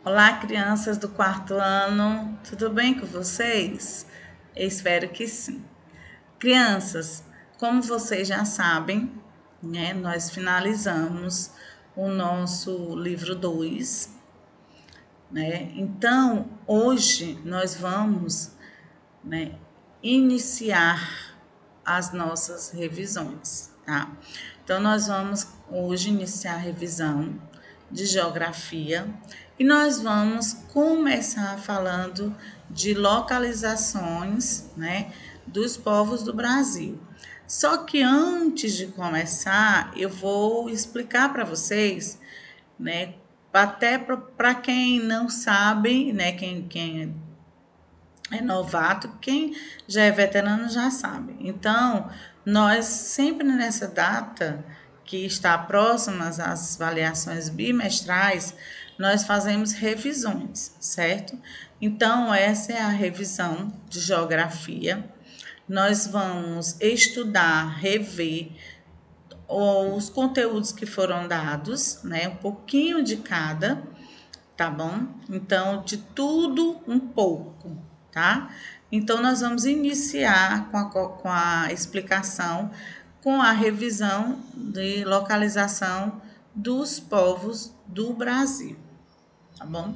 Olá, crianças do quarto ano, tudo bem com vocês? Eu espero que sim. Crianças, como vocês já sabem, né, nós finalizamos o nosso livro 2, né? Então, hoje nós vamos, né, iniciar as nossas revisões, tá? Então, nós vamos hoje iniciar a revisão de geografia e nós vamos começar falando de localizações, né, dos povos do Brasil. Só que antes de começar, eu vou explicar para vocês, né, até para quem não sabe, né, quem é novato, quem já é veterano já sabe. Então, nós sempre nessa data que está próximas às avaliações bimestrais, nós fazemos revisões, certo? Então, essa é a revisão de geografia. Nós vamos estudar, rever os conteúdos que foram dados, né? Um pouquinho de cada, tá bom? Então, de tudo um pouco, tá? Então, nós vamos iniciar com a explicação, com a revisão de localização dos povos do Brasil, tá bom?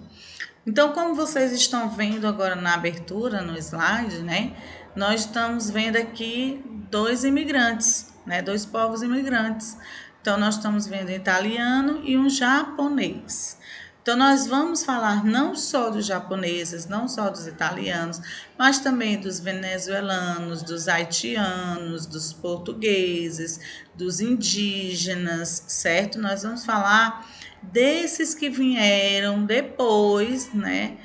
Então, como vocês estão vendo agora na abertura, no slide, né? Nós estamos vendo aqui dois imigrantes, né? Dois povos imigrantes. Então, nós estamos vendo um italiano e um japonês. Então, nós vamos falar não só dos japoneses, não só dos italianos, mas também dos venezuelanos, dos haitianos, dos portugueses, dos indígenas, certo? Nós vamos falar desses que vieram depois, né,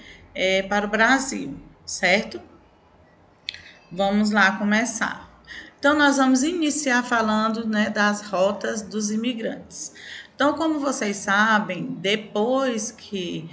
para o Brasil, certo? Vamos lá começar. Então, nós vamos iniciar falando, né, das rotas dos imigrantes. Então, como vocês sabem, depois que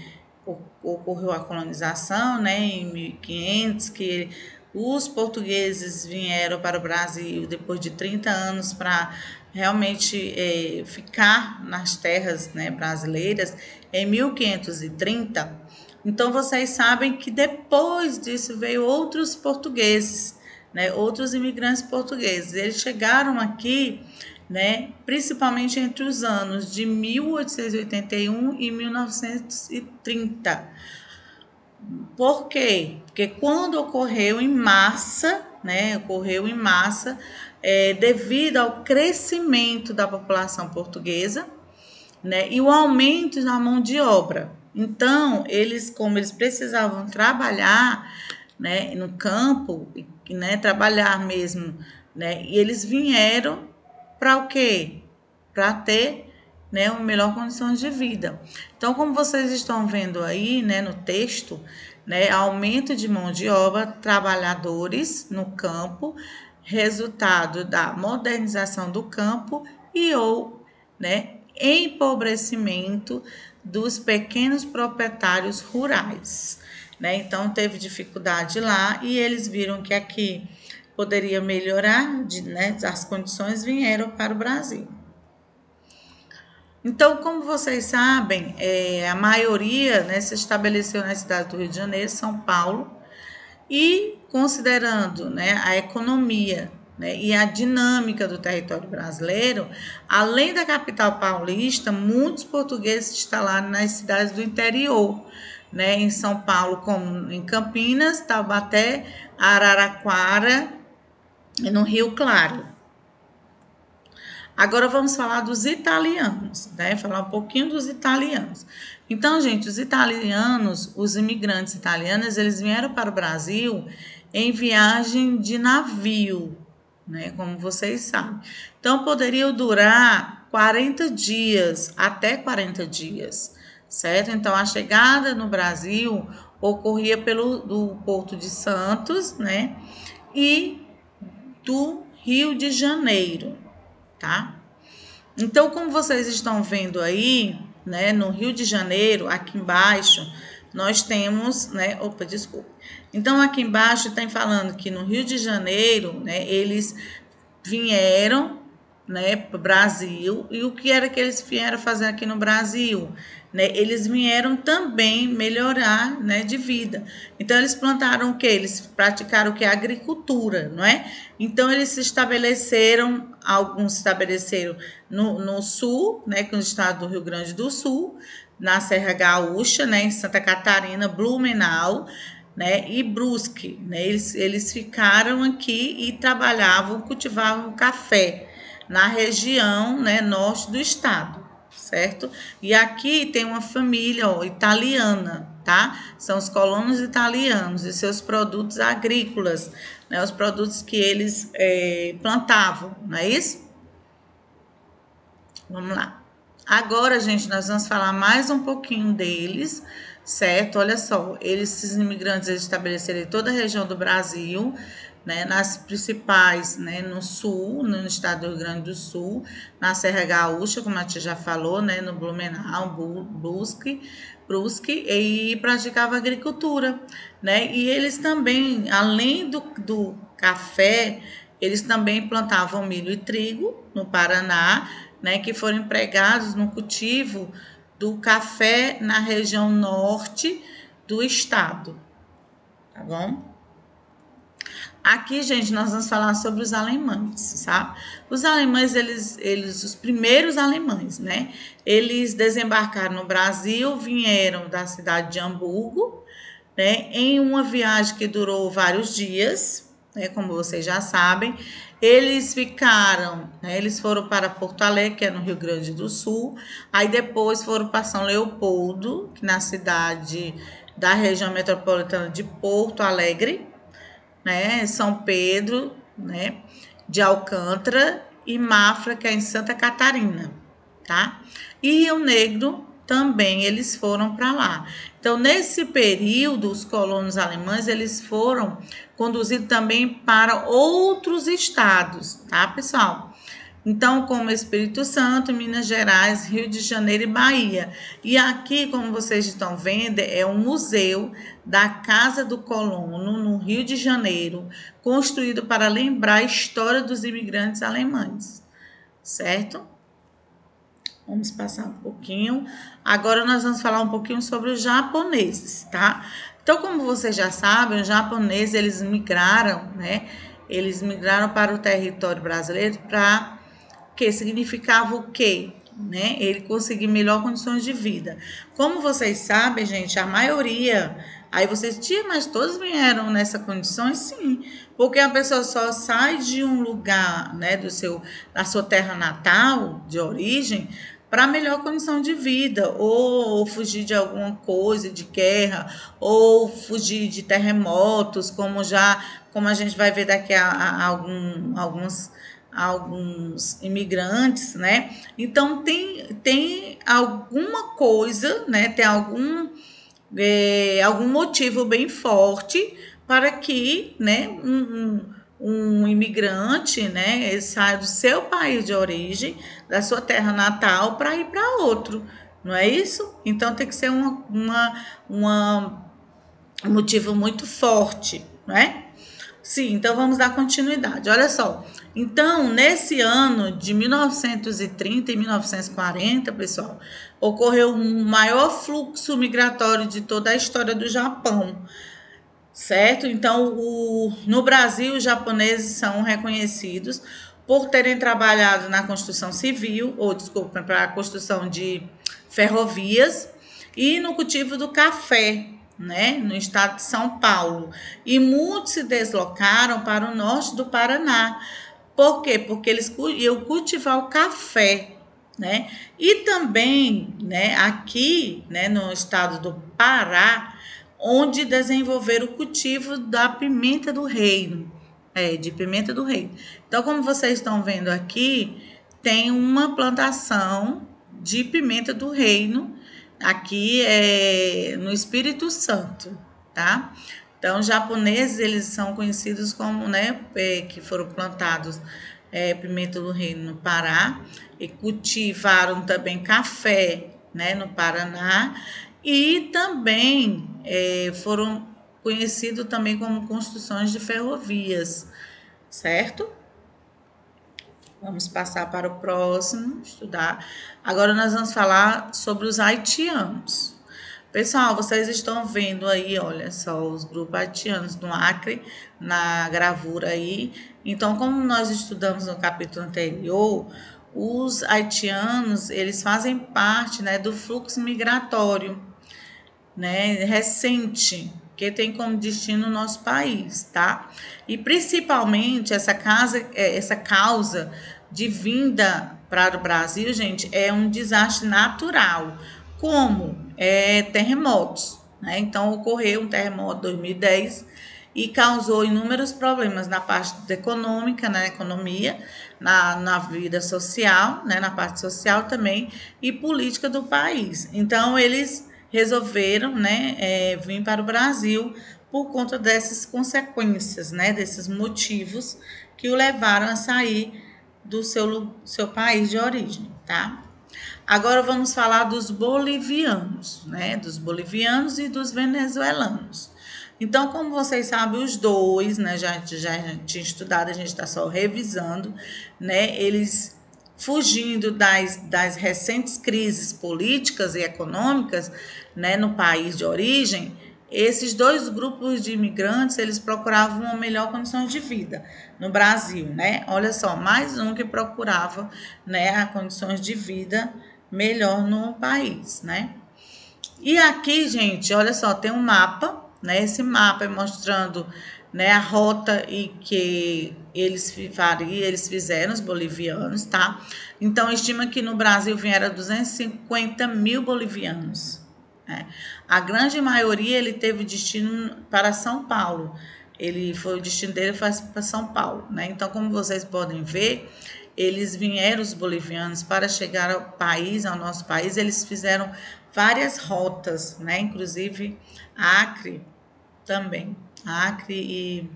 ocorreu a colonização, né, em 1500, que os portugueses vieram para o Brasil depois de 30 anos para realmente ficar nas terras, né, brasileiras, em 1530. Então, vocês sabem que depois disso veio outros portugueses, né, outros imigrantes portugueses. Eles chegaram aqui, né, principalmente entre os anos de 1881 e 1930. Por quê? Porque quando ocorreu em massa, né, devido ao crescimento da população portuguesa, né, e o aumento da mão de obra. Então, como eles precisavam trabalhar, né, no campo, né, trabalhar mesmo, né, e eles vieram para o quê? Para ter, né, uma melhor condição de vida. Então, como vocês estão vendo aí, né, no texto, né, aumento de mão de obra, trabalhadores no campo, resultado da modernização do campo né, empobrecimento dos pequenos proprietários rurais, né? Então teve dificuldade lá e eles viram que aqui poderia melhorar, né, as condições, vieram para o Brasil. Então, como vocês sabem, a maioria, né, se estabeleceu na cidade do Rio de Janeiro, São Paulo, e considerando, né, a economia, né, e a dinâmica do território brasileiro, além da capital paulista, muitos portugueses se instalaram nas cidades do interior, né, em São Paulo, como em Campinas, Taubaté, Araraquara e no Rio Claro. Agora vamos falar dos italianos, né? Falar um pouquinho dos italianos. Então, gente, os italianos, os imigrantes italianos, eles vieram para o Brasil em viagem de navio, né? Como vocês sabem. Então, poderiam durar 40 dias, até 40 dias, certo? Então, a chegada no Brasil ocorria do Porto de Santos, né? E do Rio de Janeiro, tá? Então, como vocês estão vendo aí, né, no Rio de Janeiro, aqui embaixo, nós temos, né, Então, aqui embaixo tem falando que no Rio de Janeiro, né, eles vieram, né, para o Brasil. E o que era que eles vieram fazer aqui no Brasil? Né, eles vieram também melhorar, né, de vida. Então, eles plantaram o quê? Eles praticaram o quê? Agricultura, não é? Então, eles se estabeleceram, alguns se estabeleceram no sul, né, que é o estado do Rio Grande do Sul, na Serra Gaúcha, né, em Santa Catarina, Blumenau, né, e Brusque, né, eles ficaram aqui e trabalhavam, cultivavam café na região, né, norte do estado, certo? E aqui tem uma família, ó, italiana, tá? São os colonos italianos e seus produtos agrícolas, né, os produtos que eles plantavam, não é isso? Vamos lá. Agora, gente, nós vamos falar mais um pouquinho deles, certo? Olha só, esses imigrantes eles estabeleceram em toda a região do Brasil, né, nas principais, né, no sul, no estado do Rio Grande do Sul, na Serra Gaúcha, como a tia já falou, né, no Blumenau, Brusque, e praticava agricultura, né? E eles também, além do café, eles também plantavam milho e trigo no Paraná, né, que foram empregados no cultivo do café na região norte do estado, tá bom? Aqui, gente, nós vamos falar sobre os alemães, sabe? Os alemães, os primeiros alemães, né? Eles desembarcaram no Brasil, vieram da cidade de Hamburgo, né? Em uma viagem que durou vários dias, né? Como vocês já sabem, eles ficaram, né? Eles foram para Porto Alegre, que é no Rio Grande do Sul, aí depois foram para São Leopoldo, que na cidade da região metropolitana de Porto Alegre, né? São Pedro, né? De Alcântara e Mafra, que é em Santa Catarina, tá? E Rio Negro também eles foram para lá. Então, nesse período, os colonos alemães eles foram conduzidos também para outros estados, tá, pessoal? Então, como Espírito Santo, Minas Gerais, Rio de Janeiro e Bahia. E aqui, como vocês estão vendo, é um museu da Casa do Colono, no Rio de Janeiro, construído para lembrar a história dos imigrantes alemães, certo? Vamos passar um pouquinho. Agora nós vamos falar um pouquinho sobre os japoneses, tá? Então, como vocês já sabem, os japoneses, eles migraram, né? Eles migraram para o território brasileiro para que significava o quê? Né? Ele conseguir melhor condições de vida. Como vocês sabem, gente, a maioria, aí vocês, tia, mas todos vieram nessa condições? Sim, porque a pessoa só sai de um lugar, né, da sua terra natal, de origem, para melhor condição de vida, ou fugir de alguma coisa, de guerra, ou fugir de terremotos, como a gente vai ver daqui a alguns imigrantes, né? Então tem alguma coisa, né? Tem algum motivo bem forte para que, né, um imigrante, né, ele saia do seu país de origem, da sua terra natal, para ir para outro, não é isso? Então tem que ser um motivo muito forte, não é? Sim, então vamos dar continuidade. Olha só. Então, nesse ano de 1930 e 1940, pessoal, ocorreu o maior fluxo migratório de toda a história do Japão, certo? Então, no Brasil, os japoneses são reconhecidos por terem trabalhado na construção civil, ou desculpa, para a construção de ferrovias e no cultivo do café, né, no estado de São Paulo. E muitos se deslocaram para o norte do Paraná. Por quê? Porque eles iam cultivar o café, né? E também, né, aqui, né, no estado do Pará, onde desenvolveram o cultivo da pimenta do reino, de pimenta do reino. Então, como vocês estão vendo aqui, tem uma plantação de pimenta do reino aqui no Espírito Santo, tá? Então, os japoneses, eles são conhecidos como, né, que foram plantados pimenta do reino no Pará, e cultivaram também café, né, no Paraná, e também foram conhecidos também como construções de ferrovias, certo? Vamos passar para o próximo, estudar. Agora nós vamos falar sobre os haitianos. Pessoal, vocês estão vendo aí, olha só, os grupos haitianos no Acre, na gravura aí. Então, como nós estudamos no capítulo anterior, os haitianos, eles fazem parte, né, do fluxo migratório, né, recente, que tem como destino o nosso país, tá? E principalmente essa causa de vinda para o Brasil, gente, é um desastre natural, como terremotos, né? Então ocorreu um terremoto em 2010 e causou inúmeros problemas na parte econômica, na economia, na vida social, né, na parte social também e política do país. Então eles resolveram, né, vir para o Brasil por conta dessas consequências, né, desses motivos que o levaram a sair do seu país de origem, tá? Agora vamos falar dos bolivianos, né, dos bolivianos e dos venezuelanos. Então, como vocês sabem, os dois, né, já tinha estudado, a gente está só revisando, né, eles fugindo das recentes crises políticas e econômicas, né, no país de origem, esses dois grupos de imigrantes, eles procuravam uma melhor condição de vida no Brasil, né? Olha só, mais um que procurava, né, as condições de vida melhor no país, né? E aqui, gente, olha só, tem um mapa, né? Esse mapa é mostrando, né, a rota e que eles fizeram, os bolivianos, tá? Então, estima que no Brasil vieram 250 mil bolivianos. Né? A grande maioria ele teve destino para São Paulo. O destino dele foi para São Paulo, né? Então, como vocês podem ver, eles vieram, os bolivianos, para chegar ao país, ao nosso país, eles fizeram várias rotas, né? Inclusive Acre também, Acre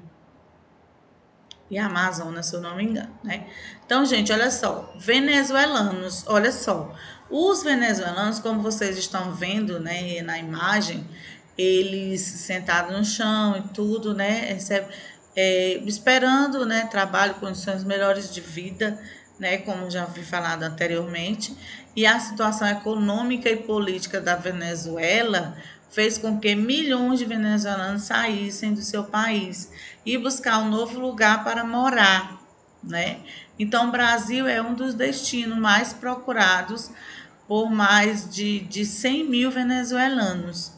e Amazonas, se eu não me engano, né? Então, gente, olha só, venezuelanos, olha só, os venezuelanos, como vocês estão vendo, né, na imagem, eles sentados no chão e tudo, né, esperando, né, trabalho, condições melhores de vida, né, como já vi falado anteriormente, e a situação econômica e política da Venezuela fez com que milhões de venezuelanos saíssem do seu país e buscar um novo lugar para morar, né? Então, o Brasil é um dos destinos mais procurados por mais de 100 mil venezuelanos,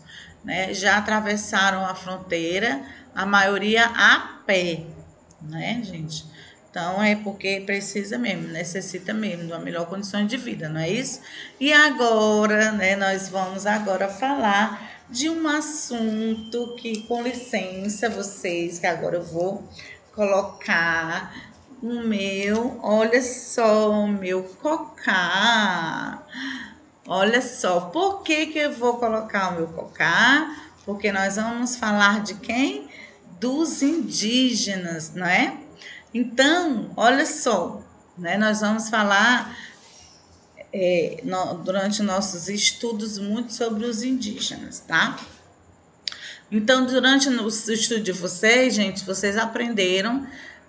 né? Já atravessaram a fronteira, a maioria a pé, né, gente? Então, é porque precisa mesmo, necessita mesmo de uma melhor condição de vida, não é isso? E agora, né, nós vamos agora falar de um assunto que, com licença, vocês, que agora eu vou colocar olha só, o meu cocá. Olha só, por que eu vou colocar o meu cocá? Porque nós vamos falar de quem? Dos indígenas, não é? Então, olha só, né? Nós vamos falar durante nossos estudos muito sobre os indígenas, tá? Então, durante o estudo de vocês, gente, vocês aprenderam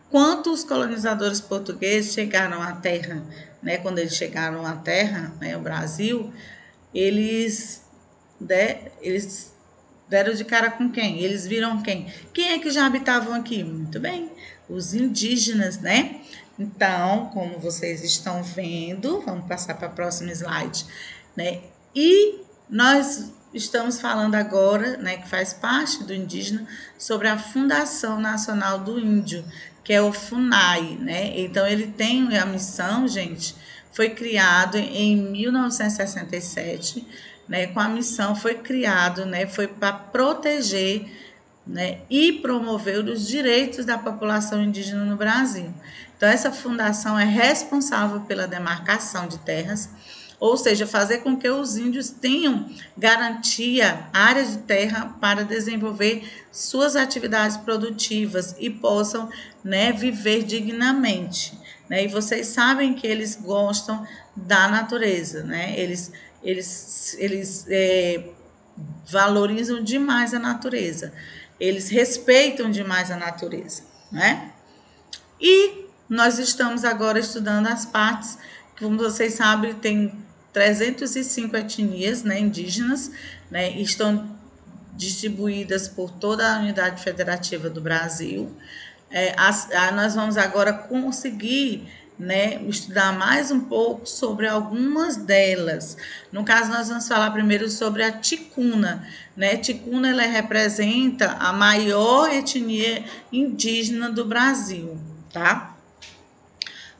quanto os colonizadores portugueses chegaram à Terra, né? Quando eles chegaram à Terra, né, o Brasil, eles deram de cara com quem? Eles viram quem? Quem é que já habitavam aqui? Muito bem, os indígenas, né? Então, como vocês estão vendo, vamos passar para o próximo slide, né? E nós estamos falando agora, né, que faz parte do indígena, sobre a Fundação Nacional do Índio, que é o FUNAI, né? Então, ele tem a missão, gente, foi criado em 1967, né? Com a missão foi criado, né? Foi para proteger, né, e promover os direitos da população indígena no Brasil. Então, essa fundação é responsável pela demarcação de terras, ou seja, fazer com que os índios tenham garantia, áreas de terra para desenvolver suas atividades produtivas e possam, né, viver dignamente. Né? E vocês sabem que eles gostam da natureza, né? Eles valorizam demais a natureza. Eles respeitam demais a natureza, né? E nós estamos agora estudando as partes, que, como vocês sabem, tem 305 etnias, né, indígenas, né, e estão distribuídas por toda a unidade federativa do Brasil. Nós vamos agora conseguir, né, estudar mais um pouco sobre algumas delas. No caso, nós vamos falar primeiro sobre a ticuna, né? Ticuna, ela representa a maior etnia indígena do Brasil, tá?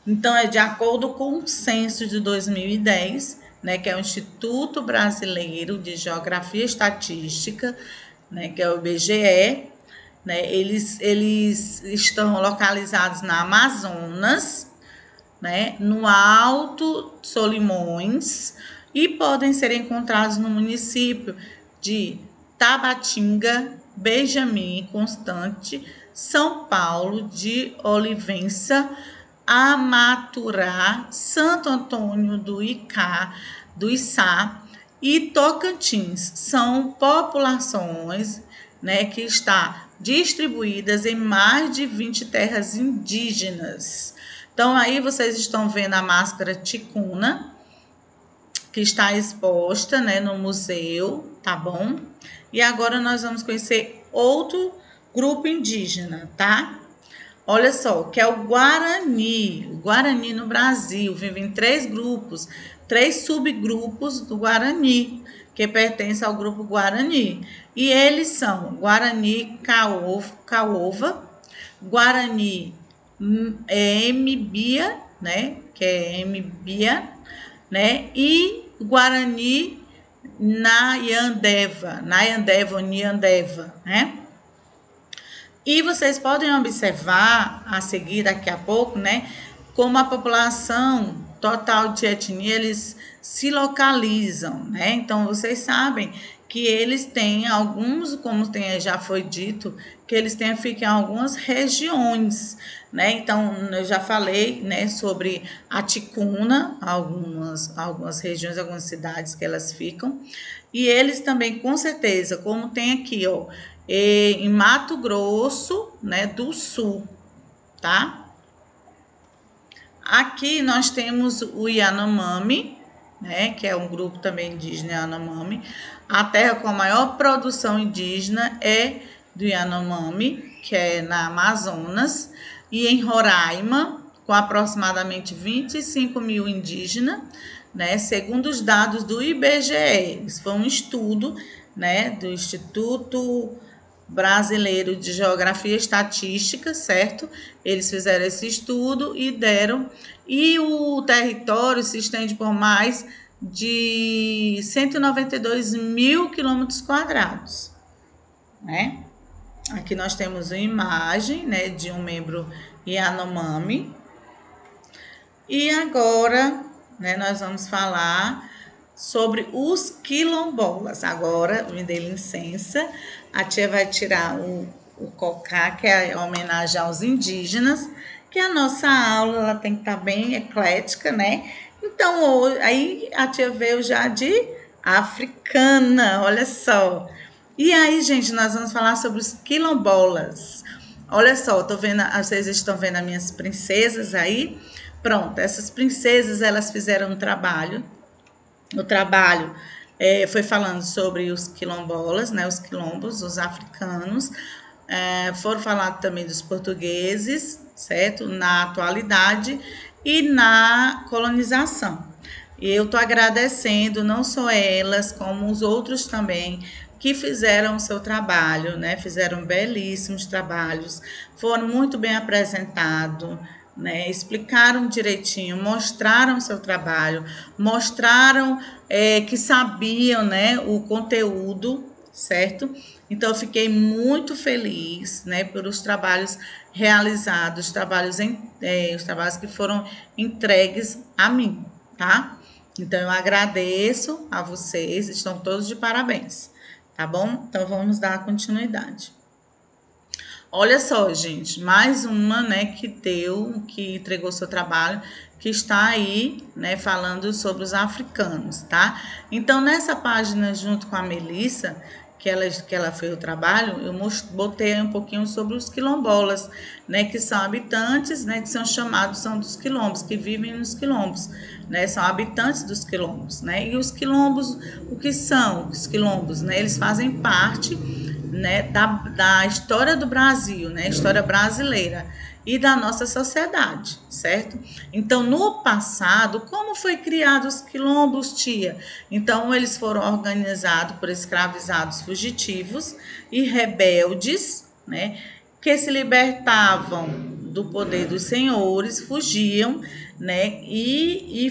Então, é de acordo com o censo de 2010, né, que é o Instituto Brasileiro de Geografia e Estatística, né, que é o IBGE, né, eles estão localizados na Amazonas, né, no Alto Solimões, e podem ser encontrados no município de Tabatinga, Benjamin Constante, São Paulo de Olivença, Amaturá, Santo Antônio do Içá e Tocantins. São populações, né, que estão distribuídas em mais de 20 terras indígenas. Então, aí vocês estão vendo a máscara ticuna, que está exposta, né, no museu, tá bom? E agora nós vamos conhecer outro grupo indígena, tá? Olha só, que é o Guarani. O Guarani no Brasil vive em 3 grupos, 3 subgrupos do Guarani, que pertencem ao grupo Guarani. E eles são Guarani Caova, Guarani Mbia, né, que é Mbia, né, e Guarani Nayandeva, ou Nyandeva, né? E vocês podem observar a seguir daqui a pouco, né, como a população total de etnia eles se localizam, né? Então vocês sabem que eles têm alguns, como já foi dito, que eles ficam em algumas regiões, né? Então eu já falei, né, sobre a ticuna, algumas regiões, algumas cidades que elas ficam, e eles também, com certeza, como tem aqui, ó, em Mato Grosso, né, do Sul, tá? Aqui nós temos o Yanomami, né, que é um grupo também indígena Yanomami. A terra com a maior produção indígena é do Yanomami, que é na Amazonas, e em Roraima, com aproximadamente 25 mil indígenas, né, segundo os dados do IBGE. Isso foi um estudo, né, do Instituto Brasileiro de Geografia e Estatística, certo? Eles fizeram esse estudo e deram, e o território se estende por mais de 192 mil quilômetros quadrados, né? Aqui nós temos uma imagem, né, de um membro Yanomami. E agora, né, nós vamos falar sobre os quilombolas. Agora, me dê licença, a tia vai tirar o cocá, que é a homenagem aos indígenas, que a nossa aula ela tem que estar bem eclética, né? Então, aí a tia veio já de africana, olha só. E aí, gente, nós vamos falar sobre os quilombolas. Olha só, tô vendo, vocês estão vendo as minhas princesas aí? Pronto, essas princesas, elas fizeram um trabalho. O trabalho foi falando sobre os quilombolas, né, os quilombos, os africanos. Foram falar também dos portugueses, certo? Na atualidade e na colonização. E eu estou agradecendo não só elas, como os outros também, que fizeram o seu trabalho, né? Fizeram belíssimos trabalhos, foram muito bem apresentados, né? Explicaram direitinho, mostraram o seu trabalho, mostraram que sabiam, né, o conteúdo, certo? Então, eu fiquei muito feliz, né, pelos trabalhos realizados, os trabalhos que foram entregues a mim, tá? Então, eu agradeço a vocês, estão todos de parabéns, tá bom? Então, vamos dar continuidade. Olha só, gente, mais uma, né, que entregou seu trabalho, que está aí, né, falando sobre os africanos, tá? Então, nessa página, junto com a Melissa, que ela fez o trabalho, eu botei um pouquinho sobre os quilombolas, né, que são habitantes, né, que são chamados, são dos quilombos, que vivem nos quilombos, né, são habitantes dos quilombos, né, e os quilombos, o que são os quilombos, né, eles fazem parte, né, da história do Brasil, né, história brasileira e da nossa sociedade, certo? Então, no passado, como foi criado os quilombos, tia? Então, eles foram organizados por escravizados fugitivos e rebeldes, né, que se libertavam do poder dos senhores, fugiam, né, e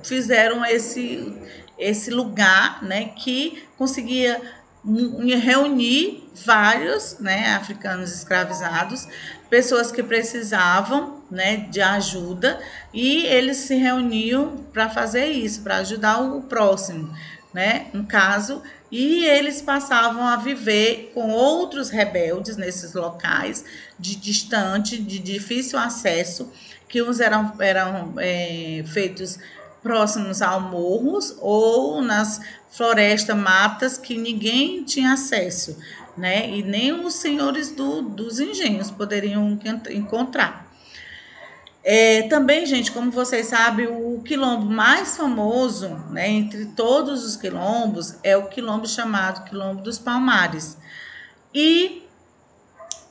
fizeram esse lugar, né, que conseguia reunir vários, né, africanos escravizados, pessoas que precisavam, né, de ajuda, e eles se reuniam para fazer isso, para ajudar o próximo, né, no caso, e eles passavam a viver com outros rebeldes nesses locais de distante, de difícil acesso, que uns eram feitos próximos a morros ou nas florestas, matas que ninguém tinha acesso, né? E nem os senhores dos engenhos poderiam encontrar. Também, gente, como vocês sabem, o quilombo mais famoso, né, entre todos os quilombos é o quilombo chamado Quilombo dos Palmares. E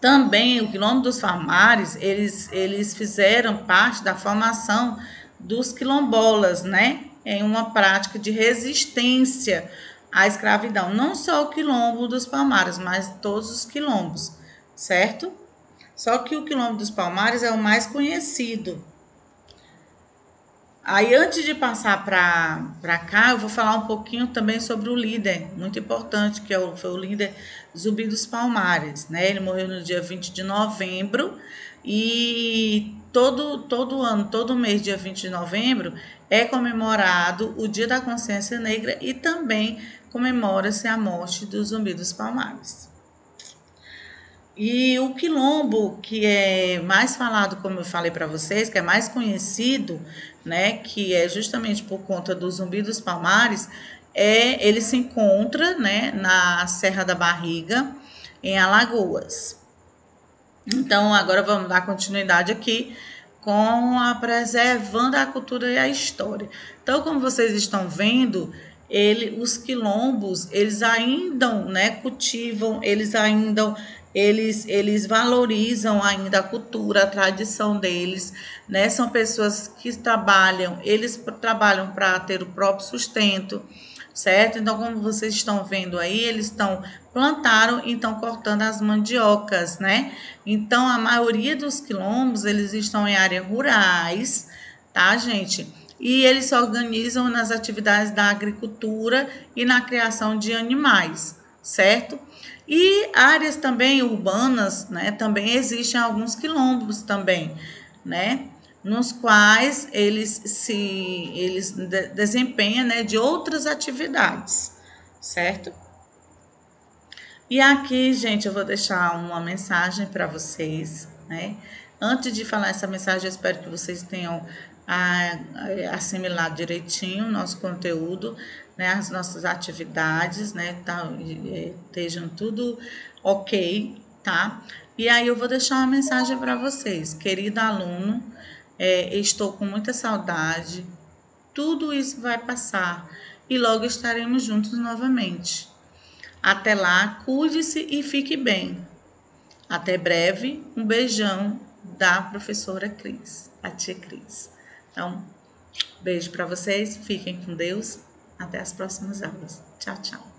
também o Quilombo dos Palmares, eles fizeram parte da formação dos quilombolas, né? Em uma prática de resistência à escravidão. Não só o Quilombo dos Palmares, mas todos os quilombos, certo? Só que o Quilombo dos Palmares é o mais conhecido. Aí, antes de passar para cá, eu vou falar um pouquinho também sobre o líder, muito importante, que foi o líder Zumbi dos Palmares, né? Ele morreu no dia 20 de novembro e todo ano, todo mês, dia 20 de novembro, é comemorado o Dia da Consciência Negra e também comemora-se a morte do Zumbi dos Palmares. E o quilombo, que é mais falado, como eu falei para vocês, que é mais conhecido, né, que é justamente por conta do Zumbi dos Palmares, ele se encontra, né, na Serra da Barriga, em Alagoas. Então, agora vamos dar continuidade aqui com a preservando a cultura e a história. Então, como vocês estão vendo, os quilombos, eles ainda, né, cultivam, eles valorizam ainda a cultura, a tradição deles, né? São pessoas que eles trabalham para ter o próprio sustento, certo? Então, como vocês estão vendo aí, eles plantaram e estão cortando as mandiocas, né? Então, a maioria dos quilombos, eles estão em áreas rurais, tá, gente? E eles se organizam nas atividades da agricultura e na criação de animais, certo? E áreas também urbanas, né? Também existem alguns quilombos também, né? Nos quais eles desempenham, né, de outras atividades, certo? E aqui, gente, eu vou deixar uma mensagem para vocês, né? Antes de falar essa mensagem, eu espero que vocês tenham assimilado direitinho o nosso conteúdo, né? As nossas atividades, né? Estejam tudo ok, tá? E aí eu vou deixar uma mensagem para vocês. Querido aluno, estou com muita saudade. Tudo isso vai passar e logo estaremos juntos novamente. Até lá, cuide-se e fique bem. Até breve, um beijão da professora Cris, a tia Cris. Então, beijo para vocês, fiquem com Deus, até as próximas aulas. Tchau, tchau.